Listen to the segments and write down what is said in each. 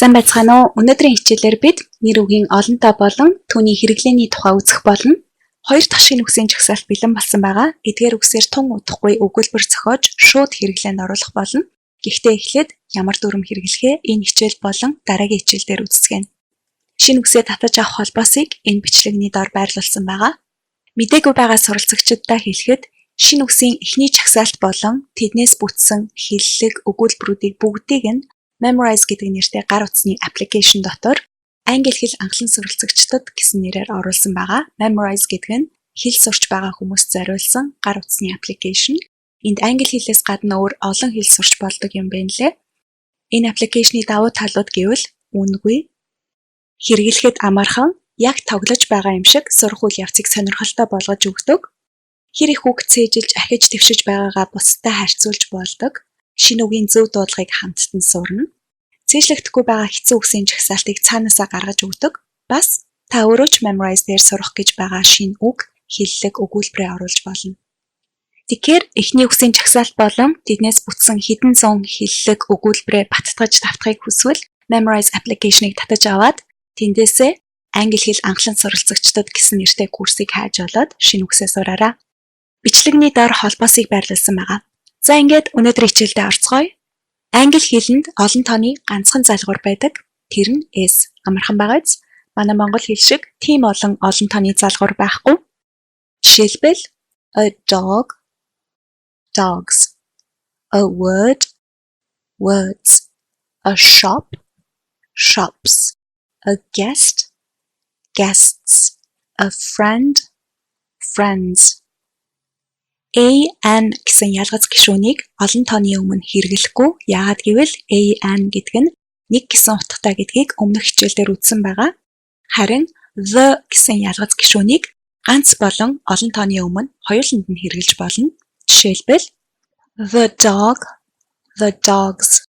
Сайн байцгаана уу? Өнөөдрийн хичээлээр бид нэр үгийн олонтоо болон түүний хэрэглээний тухай үзэх болно. Хоёр дахь шинэ үгсийн жагсаалт бэлэн болсон байгаа. Эдгээр үгсээр тун удахгүй өгүүлбэр зохиож шууд хэрэглээнд оруулах болно. Гэхдээ эхлээд ямар дүрм хэрэглэхээ энэ хичээл болон дараагийн хичээлдээр үздэг. Шинэ үгсээ татаж авах холбоосыг энэ бичлэгний доор байрлуулсан байгаа. Мдэггүй байгаа суралцагчдаа хэлэхэд шинэ үгсийн эхний жагсаалт болон тэднээс бүтсэн хэллэг өгүүлбэрүүдийг бүгдийг нь Memrise гэдэг нэртэй гар утасны аппликейшн дотор англи хэл анхлан суралцагчдад гэсэн нэрээр оруулсан байгаа. Memrise гэдэг нь хэл сурч байгаа хүмүүст зориулсан гар утасны аппликейшн. Энд англи хэлээс гадна өөр олон хэл сурч болдог юм байна лээ. Энэ аппликейшны давуу талууд гэвэл үнэгүй, хэрэглэхэд амархан, яг тоглож байгаа юм шиг сурах үйл явцыг сонирхолтой болгож өгдөг. Хэр их үг цээжилж ахиж твшиж байгаагаа бусдад харьцуулж болдог. Шинэ үгийн зөв дуудлагыг хамттан сурна. Цээжлэгдэхгүй байгаа хэцүү үгсийн жагсаалтыг цаанаасаа гаргаж өгдөг. Бас та өөрөө ч Memrise дээр сурах гэж байгаа шинэ үг, хэллэг, өгүүлбэрээ оруулж болно. Тэгэхээр эхний үгсийн жагсаалт болон тэднээс бүтсэн хэдэн зуун хэллэг, өгүүлбэрээ баттгаж давтахыг хүсвэл Memrise аппликейшнийг татаж аваад тэндээсээ англи хэл анхлан суралцагчдад гэсэн нэртэй курсыг хайж олоод шинэ үгсээ сураарай. Бичлэгний доор холбоосыг байрлуулсан байгаа. За ингээд өнөөдрийн хичээлдээ орцгоё. Англи хэлэнд олон тооны ганцхан залгуур байдаг. Тэр нь S. Амархан байгаа биз? Манай монгол хэл шиг тийм олон тооны залгуур байхгүй. Жишээлбэл a dog, dogs, a word, words, a shop, shops, a guest, guests, a friend, friends. AN гэсэн ялгац гишүүнийг олон тооны өмнө хэрэглэхгүй. Яагаад гэвэл AN гэдэг нь нэг гэсэн утгатай гэдгийг өмнөх хичээлдээр үзсэн байгаа. Харин the гэсэн ялгац гишүүнийг ганц болон олон тооны өмнө хоёуланд нь хэрэглэж болно. Жишээлбэл the dog, the dogs,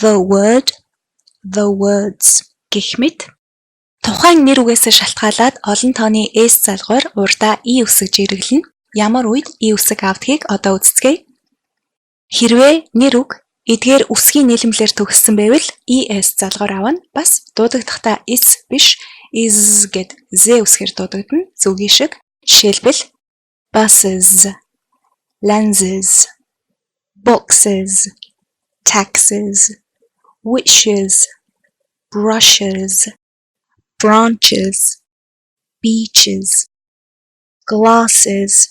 the word, the words гэх мэт. Тухайн нэр үгээс шалтгаалаад олон тооны S залгуур урдаа I үсгэж хэрэглэнэ. Ямар үед I үсэг авдгийг одоо үзцгээе. Хэрвээ нэр үг эдгээр үсгийн нийлэмлэр төгссөн байвал ES залгуур авна. Бас дуудахдаа is биш is гэд Z үсгээр дуудагдана. Зүгийн шиг. Жишээлбэл buses, lenses, boxes, taxes, wishes, brushes, branches, beaches, glasses,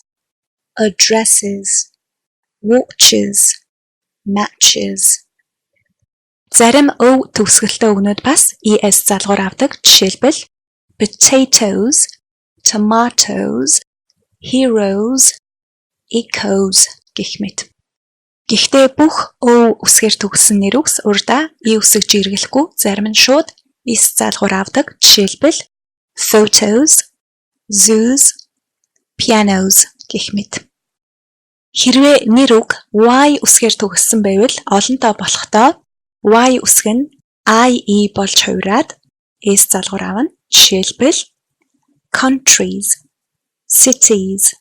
addresses, watches, matches. Зарим өв төгсгөлтэй үгнүүд бас ES залгуур авдаг. Жишээлбэл potatoes, tomatoes, heroes, echoes гэх мэт. Гэхдээ бүх өв үсгээр төгссөн нэр үгс урдаа I үсгэж хэрэглэхгүй. Зарим нь шууд S залгуур авдаг. Жишээлбэл photos, zoos, pianos гэх мэт. Хэрвээ нэр үг Y үсгээр төгссөн байвал олонтоо болохдоо Y үсэг нь IE болж хувираад S залгуур авна. Жишээлбэл countries, cities,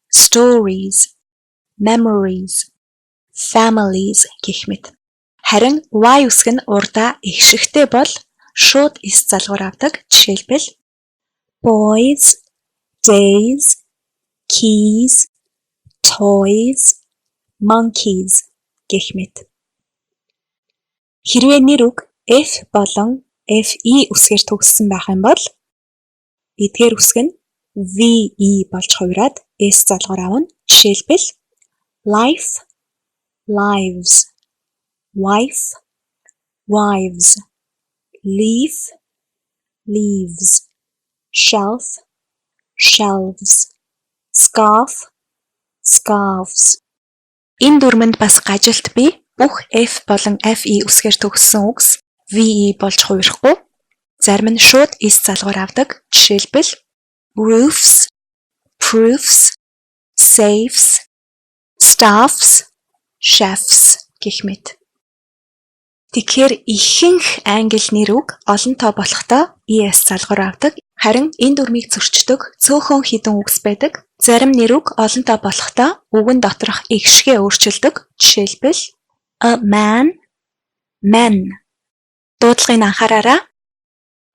stories, memories, families гэх мэт. Харин Y үсэг нь урдаа их шигтэй бол шууд S залгуур авдаг. Жишээлбэл boys, days, keys, toys, monkeys гэх мэт. Хэрвээ нэр үг F болон FE үсгээр төгссөн байх юм бол эдгээр үсэг нь VE болж хувираад S залгуур авна. Жишээлбэл life, lives, wife, wives, leaf, leaves, shelf, shelves, scarf, scarves. Энэ дүрмэнд бас гажилт бий. Бүх F болон FE үсгээр төгссөн үгс VE болж хувирахгүй. Зарим нь шууд S залгуур авдаг. Жишээлбэл roofs, proofs, safes, staffs, chefs гэх мэт. Тэгэхээр ихэнх англи нэр үг олон тоо болохдоо ES залгуур авдаг. Харин энэ дүрмийг зөрчдөг цөөхөн хідэн үгс байдаг. Зарим нэр үг олон тоо болохдоо үгэн доторх эгшгээ өөрчилдөг. Жишээлбэл a man, men, Дуудлагыг анхаараарай.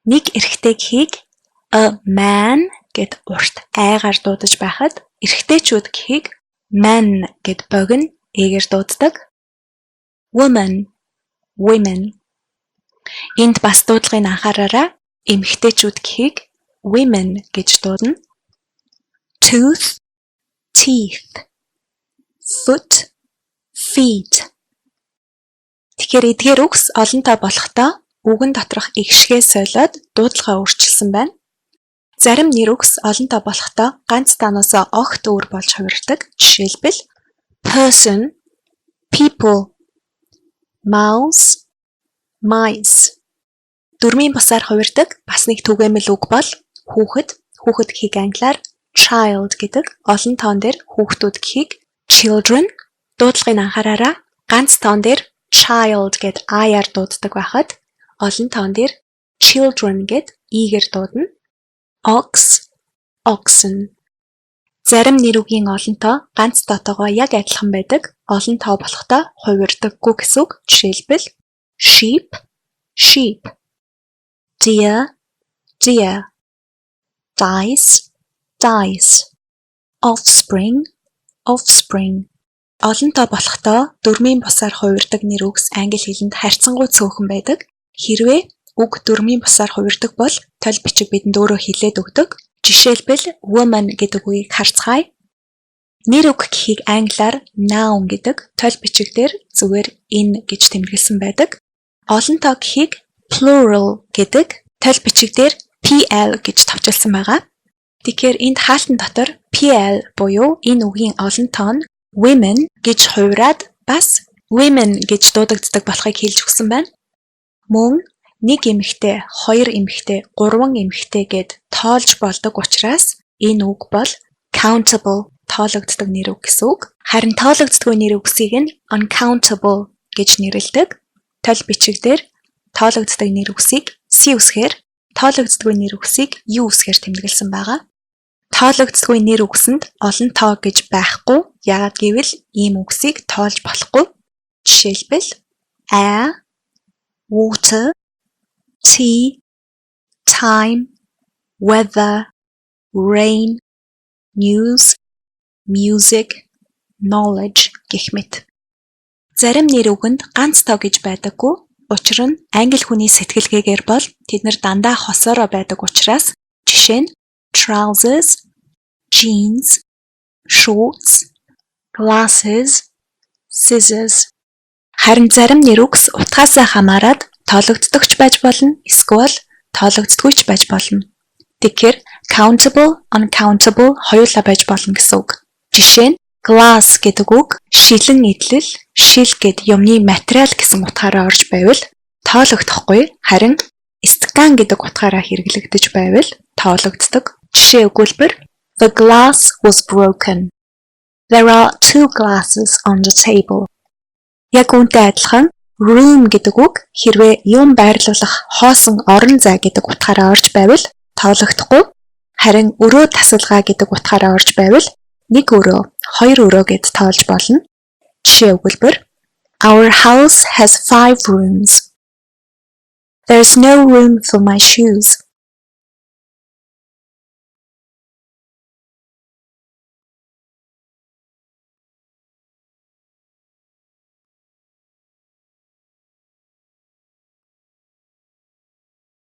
Нэг эрэгтэй гэхийг a man гэд урт айгаар дуудаж байхад эрэгтэйчүүд гэхийг man гэд богино эгээр дууддаг. Woman, women. Энд бас дуудлагыг анхаараарай. Эмэгтэйчүүд гэхийг women гэж дуудана. Tooth, teeth. Foot, feet. Тэгэхээр эдгээр үгс олонтаа болохдоо үгэн доторх эгшгээ сойлоод дуудлагаа өөрчилсөн байна. Зарим нэр үгс олонтаа болохдоо ганц таанаасаа огт өөр болж хувирдаг. Жишээлбэл person, people, mouse, mice. Дөрмийн бусаар хувирдаг бас нэг түгээмэл үг бол хүүхэд. Хүүхэд гэхийг англиар child гэдэг. Олон тоон дээр хүүхдүүд гэхийг children. Дуудлагыг анхаараарай. Ганц тоон дээр child гэд I-аар дууддаг байхад олон тоон дээр children гэд E-гээр дуудана. Ox, oxen. Зарим нэр үгийн олонтоо ганц тоотойгоо яг адилхан байдаг. Олон тоо болохдоо хувирдаггүй гэсэн үг. Жишээлбэл sheep, sheep. Deer, deer. Dice, dice. Offspring, offspring. Олон тоо болохдоо дөрмийн бусаар хувирдаг нэр үгс англи хэлэнд харьцангуй цөөхөн байдаг. Хэрвээ үг дөрмийн бусаар хувирдаг бол толь бичиг бидэнд өөрөө хэлээд өгдөг. Жишээлбэл woman гэдэг үгийг харцгаая. Нэр үг гэхийг англиар noun гэдэг. Толь бичиг дээр зүгээр in гэж тэмдэглэсэн байдаг. Олон тоо гэхийг plural гэдэг. Толь бичиг дээр PL гэж товчилсан байгаа. Тэгэхээр энд хаалтан дотор PL буюу энэ үгийн олон тоо нь women гэж хувираад бас women гэж дуудагддаг болохыг хэлж өгсөн байна. Мөн нэг эмэгтэй, хоёр эмэгтэй, гурван эмэгтэй гэд тоолж болдог учраас энэ үг бол countable тоологддог нэр үг гэсэн үг. Харин тоологддгүй нэр үгсийг нь uncountable гэж нэрлэдэг. Толь бичиг дээр тоологддог нэр үгсийг C үсгээр, тоологддгүй нэр үгсийг U үсгээр тэмдэглэсэн байгаа. Тоологддгүй нэр үгсэнд олон тоо гэж байхгүй. Яагаад гэвэл ийм үгсийг тоолж болохгүй. Жишээлбэл air, water, tea, time, weather, rain, news, music, knowledge гэх мэт. Зарим нэр үгэнд ганц тоо гэж байдаггүй. Учир нь англи хүний сэтгэлгээгээр бол тэд нар дандаа хосоороо байдаг учраас жишээ нь trousers, jeans, shorts, glasses, scissors. Харин зарим нэр үгс утгаасаа хамаарат тоологддогч байж болно, эсвэл тоологддоггүйч байж болно. Тэгэхээр countable, uncountable хоёулаа байж болно гэсэн үг. Жишээ нь glass гэдэг үг шилэн эдлэл, шил гэд юмны материал гэсэн утгаараа орж байвал тоологдохгүй, харин стакан гэдэг утгаараа хэрэглэгдэж байвал тоологддог. Жишээ өгүүлбэр The glass was broken. There are 2 glasses on the table. Яг үүнтэй адилхан room гэдэг үг хэрвээ юм байрлуулах хоосон орон зай гэдэг утгаараа орж байвал тоологдохгүй. Харин өрөө тасалгаа гэдэг утгаараа орж байвал нэг өрөө, хоёр өрөө гэд тоолж болно. Жишээ өгүүлбэр Our house has 5 rooms. There's no room for my shoes.